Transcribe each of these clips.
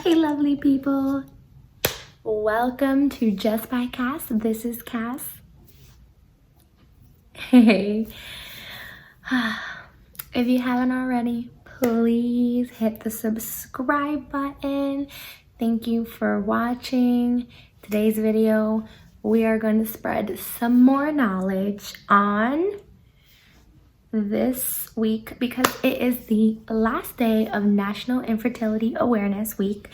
Hey lovely people, welcome to Just by Kass. This is Kass. Hey, if you haven't already, please hit the subscribe button. Thank you for watching today's video. We are going to spread some more knowledge on this week because it is the last day of National Infertility Awareness Week.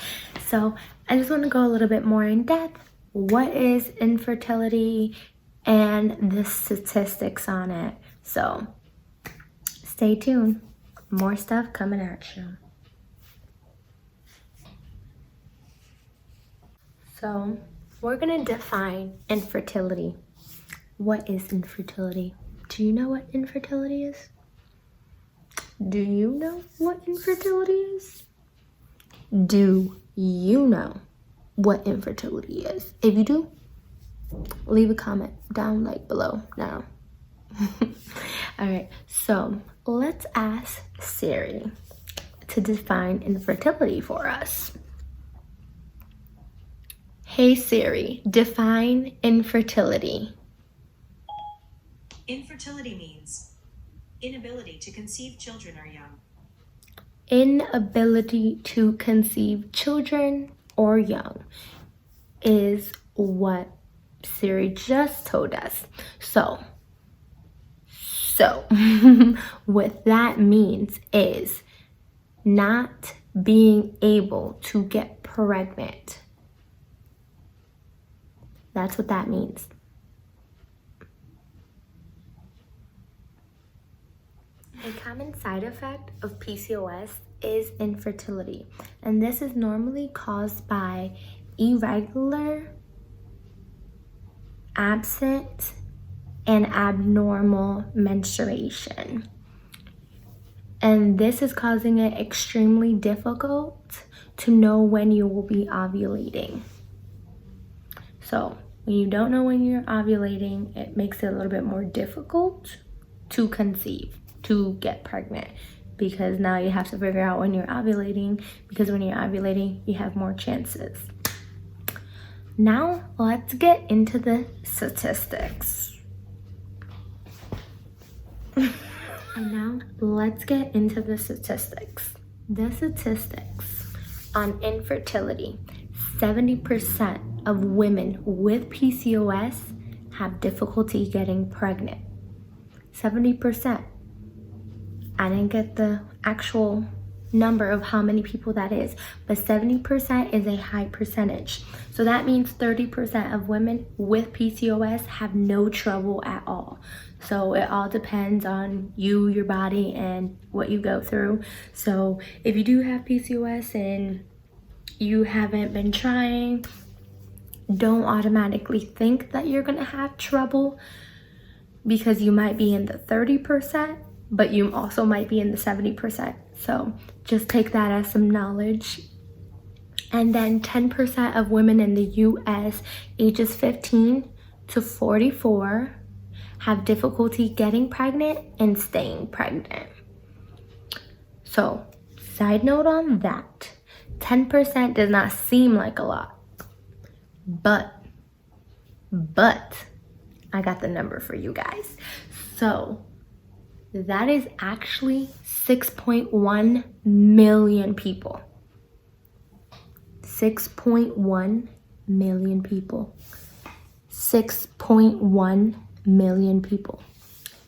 So I just want to go a little bit more in depth. What is infertility and the statistics on it? So stay tuned. More stuff coming at you. So we're going to define infertility. What is infertility? Do you know what infertility is? Do you know what infertility is? Do you know what infertility is? If you do, leave a comment down like below now. All right, so let's ask Siri to define infertility for us. Hey Siri, define infertility. Infertility means inability to conceive children or young. Inability to conceive children or young is what Siri just told us. So what that means is not being able to get pregnant. That's what that means. A common side effect of PCOS is infertility, and this is normally caused by irregular, absent, and abnormal menstruation. And this is causing it extremely difficult to know when you will be ovulating. So when you don't know when you're ovulating, it makes it a little bit more difficult to conceive, to get pregnant, because now you have to figure out when you're ovulating, because when you're ovulating you have more chances. Now let's get into the statistics. And now let's get into the statistics. The statistics on infertility: 70% of women with PCOS have difficulty getting pregnant. 70%. I didn't get the actual number of how many people that is, but 70% is a high percentage. So that means 30% of women with PCOS have no trouble at all. So it all depends on you, your body, and what you go through. So if you do have PCOS and you haven't been trying, don't automatically think that you're gonna have trouble, because you might be in the 30%, but you also might be in the 70%. So just take that as some knowledge. And then 10% of women in the US ages 15 to 44 have difficulty getting pregnant and staying pregnant. So side note on that, 10% does not seem like a lot, but I got the number for you guys. So that is actually 6.1 million people. 6.1 million people. 6.1 million people.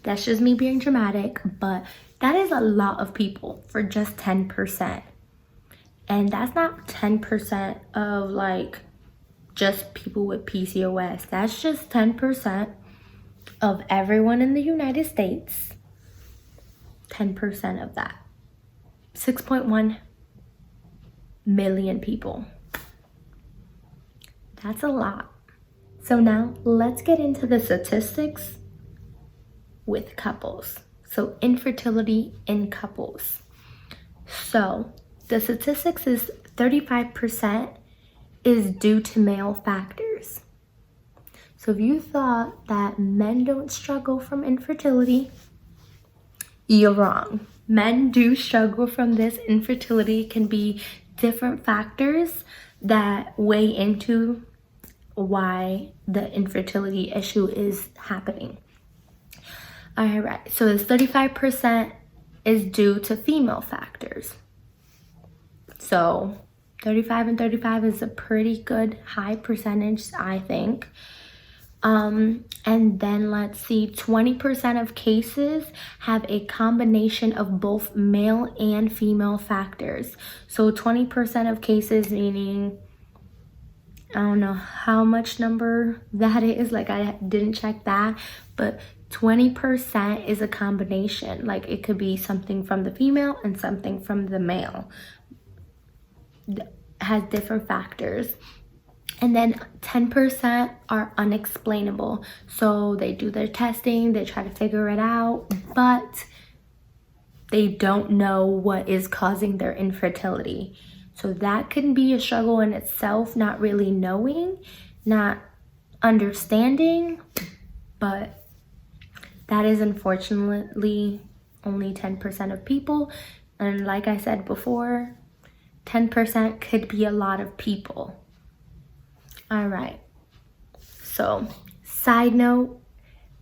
That's just me being dramatic, but that is a lot of people for just 10%. And that's not 10% of like just people with PCOS. That's just 10% of everyone in the United States. 10% of that. 6.1 million people. That's a lot. So now let's get into the statistics with couples. So infertility in couples. So the statistics is 35% is due to male factors. So if you thought that men don't struggle from infertility, you're wrong. Men do struggle from this. Infertility can be different factors that weigh into why the infertility issue is happening. All right, so this 35% is due to female factors. So 35 and 35 is a pretty good high percentage, I think. And then let's see, 20% of cases have a combination of both male and female factors. So 20% of cases, meaning, I don't know how much number that is, like I didn't check that, but 20% is a combination. Like it could be something from the female and something from the male. Has different factors. And then 10% are unexplainable. So they do their testing, they try to figure it out, but they don't know what is causing their infertility. So that can be a struggle in itself, not really knowing, not understanding, but that is unfortunately only 10% of people. And like I said before, 10% could be a lot of people. All right, so side note,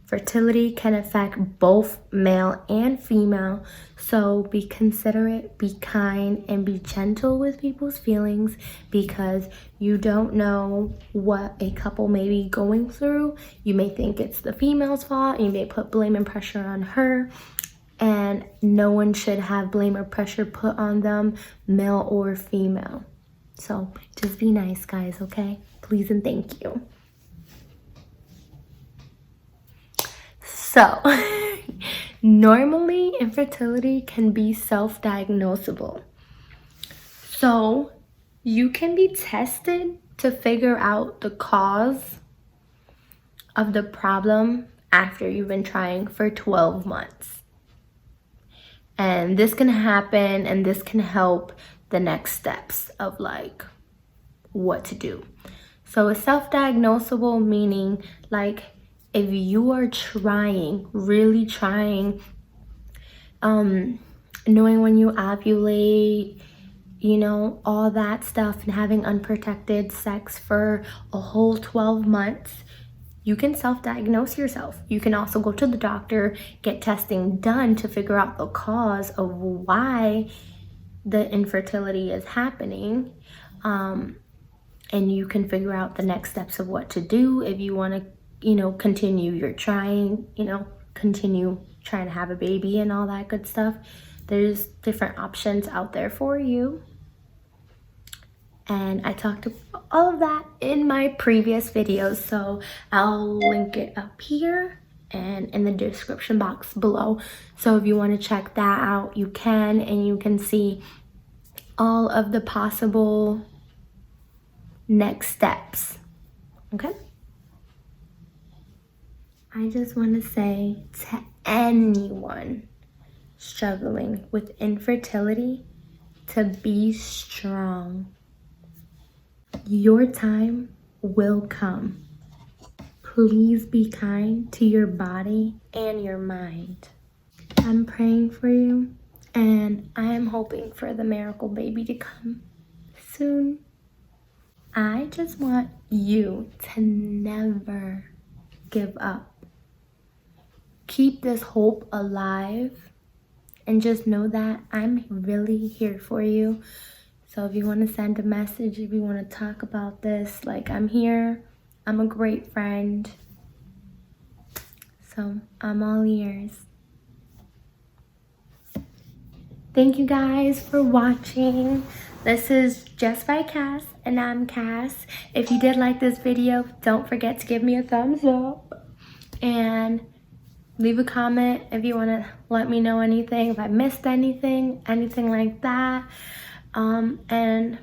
fertility can affect both male and female, so be considerate, be kind, and be gentle with people's feelings, because you don't know what a couple may be going through. You may think it's the female's fault, you may put blame and pressure on her, and no one should have blame or pressure put on them, male or female. So just be nice, guys, okay? Please and thank you. So, normally infertility can be self-diagnosable. So, you can be tested to figure out the cause of the problem after you've been trying for 12 months. And this can happen, and this can help the next steps of like what to do. So it's self-diagnosable, meaning like if you are trying, really trying, knowing when you ovulate, you know, all that stuff, and having unprotected sex for a whole 12 months, you can self-diagnose yourself. You can also go to the doctor, get testing done to figure out the cause of why the infertility is happening. And you can figure out the next steps of what to do if you want to, you know, continue your trying, you know, continue trying to have a baby and all that good stuff. There's different options out there for you. And I talked about all of that in my previous videos, so I'll link it up here and in the description box below. So if you want to check that out, you can, and you can see all of the possible next steps. Okay? I just want to say to anyone struggling with infertility to be strong. Your time will come. Please be kind to your body and your mind. I'm praying for you, and I am hoping for the miracle baby to come soon. I just want you to never give up. Keep this hope alive, and just know that I'm really here for you. So if you want to send a message, if you want to talk about this, like, I'm here. I'm a great friend. So I'm all ears. Thank you guys for watching. This is Just by Kass, and I'm Kass. If you did like this video, don't forget to give me a thumbs up. And leave a comment if you want to let me know anything, if I missed anything like that. And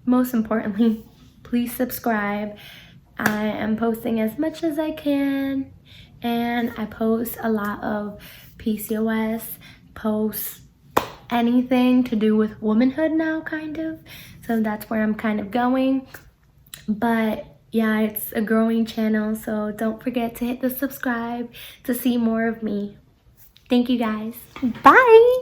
most importantly, please subscribe. I am posting as much as I can, and I post a lot of PCOS, post anything to do with womanhood now, kind of. So that's where I'm kind of going. But yeah, it's a growing channel, so don't forget to hit the subscribe to see more of me. Thank you guys. Bye!